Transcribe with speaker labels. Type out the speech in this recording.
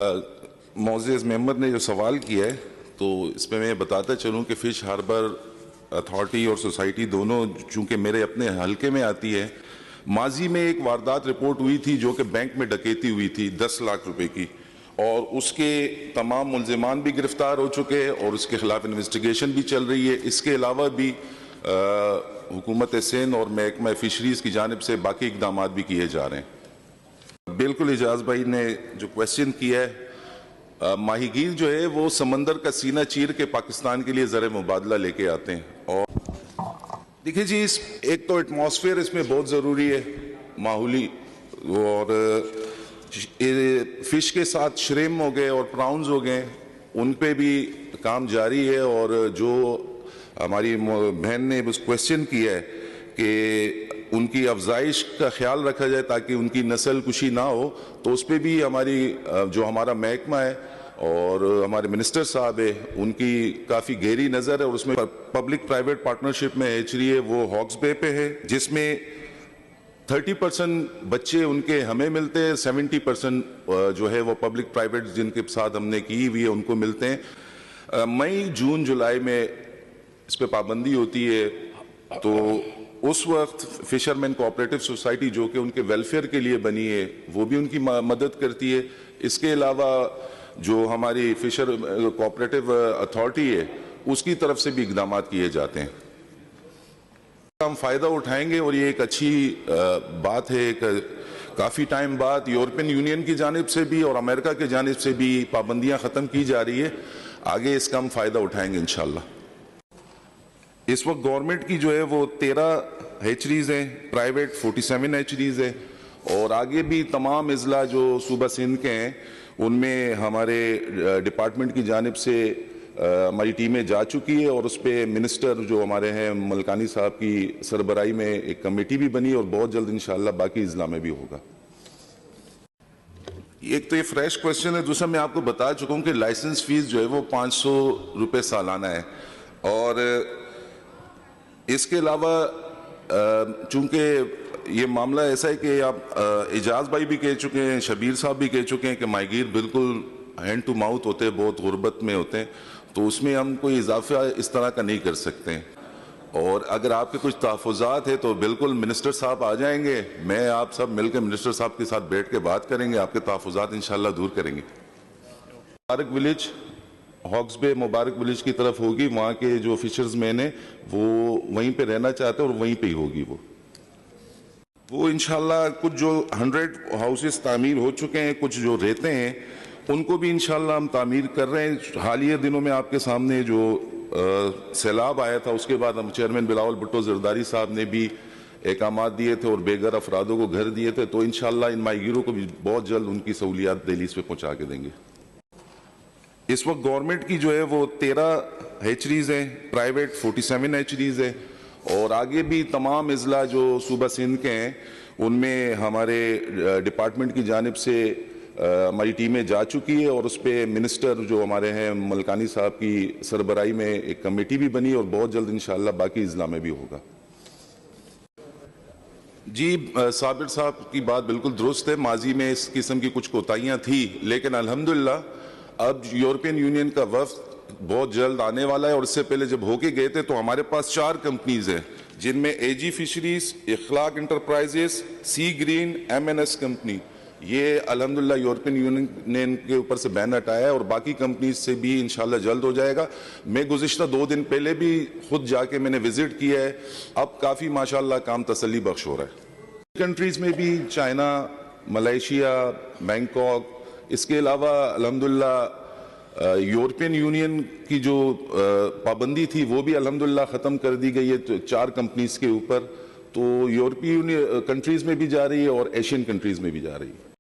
Speaker 1: معزز ممبر نے جو سوال کیا ہے تو اس میں بتاتا چلوں کہ فش ہاربر اتھارٹی اور سوسائٹی دونوں چونکہ میرے اپنے حلقے میں آتی ہے، ماضی میں ایک واردات رپورٹ ہوئی تھی جو کہ بینک میں ڈکیتی ہوئی تھی 10 لاکھ روپے کی، اور اس کے تمام ملزمان بھی گرفتار ہو چکے ہیں اور اس کے خلاف انویسٹیگیشن بھی چل رہی ہے۔ اس کے علاوہ بھی حکومت سندھ اور محکمہ فشریز کی جانب سے باقی اقدامات بھی کیے جا رہے ہیں۔ بالکل اعجاز بھائی نے جو کویسچن کیا ہے، ماہی گیر جو ہے وہ سمندر کا سینہ چیر کے پاکستان کے لیے زر مبادلہ لے کے آتے ہیں، اور دیکھیں جی ایک تو ایٹماسفیئر اس میں بہت ضروری ہے ماحولی، اور فش کے ساتھ شریم ہو گئے اور پراؤنز ہو گئے، ان پہ بھی کام جاری ہے، اور جو ہماری بہن نے اس کویسچن کیا ہے کہ ان کی افزائش کا خیال رکھا جائے تاکہ ان کی نسل کشی نہ ہو، تو اس پہ بھی ہمارا محکمہ ہے اور ہمارے منسٹر صاحب ہے، ان کی کافی گہری نظر ہے، اور اس میں پبلک پرائیویٹ پارٹنرشپ میں ہیچری ہے وہ ہاکس بے پہ ہے، جس میں 30% بچے ان کے ہمیں ملتے ہیں، 70% جو ہے وہ پبلک پرائیویٹ جن کے ساتھ ہم نے کی ہوئی ہے ان کو ملتے ہیں۔ مئی جون جولائی میں اس پہ پابندی ہوتی ہے، تو اس وقت فشرمین کوآپریٹو سوسائٹی جو کہ ان کے ویلفیئر کے لیے بنی ہے وہ بھی ان کی مدد کرتی ہے۔ اس کے علاوہ جو ہماری فشر کوآپریٹو اتھارٹی ہے اس کی طرف سے بھی اقدامات کیے جاتے ہیں۔ ہم فائدہ اٹھائیں گے، اور یہ ایک اچھی بات ہے کہ کافی ٹائم بعد یورپین یونین کی جانب سے بھی اور امریکہ کی جانب سے بھی پابندیاں ختم کی جا رہی ہے، آگے اس کا ہم فائدہ اٹھائیں گے انشاءاللہ۔ اس وقت گورنمنٹ کی جو ہے وہ 13 ہیچریز ہیں، پرائیویٹ 47 ہیچریز ہیں، اور آگے بھی تمام اضلاع جو صوبہ سندھ کے ہیں ان میں ہمارے ڈپارٹمنٹ کی جانب سے ہماری ٹیمیں جا چکی ہے، اور اس پہ منسٹر جو ہمارے ہیں ملکانی صاحب کی سربراہی میں ایک کمیٹی بھی بنی، اور بہت جلد انشاءاللہ باقی اضلاع میں بھی ہوگا۔ ایک تو یہ فریش کویسچن ہے، دوسرا میں آپ کو بتا چکا ہوں کہ لائسنس فیس جو ہے وہ 500 روپے سالانہ ہے، اور اس کے علاوہ چونکہ یہ معاملہ ایسا ہے کہ آپ اعجاز بھائی بھی کہہ چکے ہیں، شبیر صاحب بھی کہہ چکے ہیں کہ ماہی گیر بالکل ہینڈ ٹو ماؤتھ ہوتے ہیں، بہت غربت میں ہوتے ہیں، تو اس میں ہم کوئی اضافہ اس طرح کا نہیں کر سکتے ہیں، اور اگر آپ کے کچھ تحفظات ہیں تو بالکل منسٹر صاحب آ جائیں گے، میں آپ سب مل کے منسٹر صاحب کے ساتھ بیٹھ کے بات کریں گے، آپ کے تحفظات انشاءاللہ دور کریں گے۔ مبارک ولیج، ہاکس بے مبارک ولیج کی طرف ہوگی، وہاں کے جو فشرز مین ہیں وہ وہیں پہ رہنا چاہتے ہیں اور وہیں پہ ہی ہوگی وہ انشاءاللہ کچھ جو 100 ہاؤسز تعمیر ہو چکے ہیں، کچھ جو رہتے ہیں ان کو بھی انشاءاللہ ہم تعمیر کر رہے ہیں۔ حالیہ دنوں میں آپ کے سامنے جو سیلاب آیا تھا اس کے بعد ہم چیئرمین بلاول بھٹو زرداری صاحب نے بھی احکامات دیے تھے اور بے گھر افرادوں کو گھر دیے تھے، تو انشاءاللہ ان ماہی گیروں کو بھی بہت جلد ان کی سہولیات دہلیز پہ پہنچا کے دیں گے۔ اس وقت گورنمنٹ کی جو ہے وہ 13 ہیچریز ہیں، پرائیویٹ 47 ہیچریز ہیں، اور آگے بھی تمام اضلاع جو صوبہ سندھ کے ہیں ان میں ہمارے ڈپارٹمنٹ کی جانب سے ہماری ٹیمیں جا چکی ہے، اور اس پہ منسٹر جو ہمارے ہیں ملکانی صاحب کی سربراہی میں ایک کمیٹی بھی بنی، اور بہت جلد انشاءاللہ باقی اضلاع میں بھی ہوگا۔ جی صابر صاحب کی بات بالکل درست ہے، ماضی میں اس قسم کی کچھ کوتاہیاں تھی، لیکن الحمدللہ اب یورپین یونین کا وفد بہت جلد آنے والا ہے، اور اس سے پہلے جب ہو کے گئے تھے تو ہمارے پاس 4 کمپنیز ہیں جن میں اے جی فشریز، اخلاق انٹرپرائزز، سی گرین، MS کمپنی، یہ الحمدللہ یورپین یونین کے اوپر سے بین ہٹایا ہے، اور باقی کمپنیز سے بھی انشاءاللہ جلد ہو جائے گا۔ میں گزشتہ 2 دن پہلے بھی خود جا کے میں نے وزٹ کیا ہے، اب کافی ماشاءاللہ کام تسلی بخش ہو رہا ہے۔ کنٹریز میں بھی چائنا، ملائیشیا، بینکاک، اس کے علاوہ الحمدللہ یورپین یونین کی جو پابندی تھی وہ بھی الحمدللہ ختم کر دی گئی ہے 4 کمپنیز کے اوپر، تو یورپی کنٹریز میں بھی جا رہی ہے اور ایشین کنٹریز میں بھی جا رہی ہے۔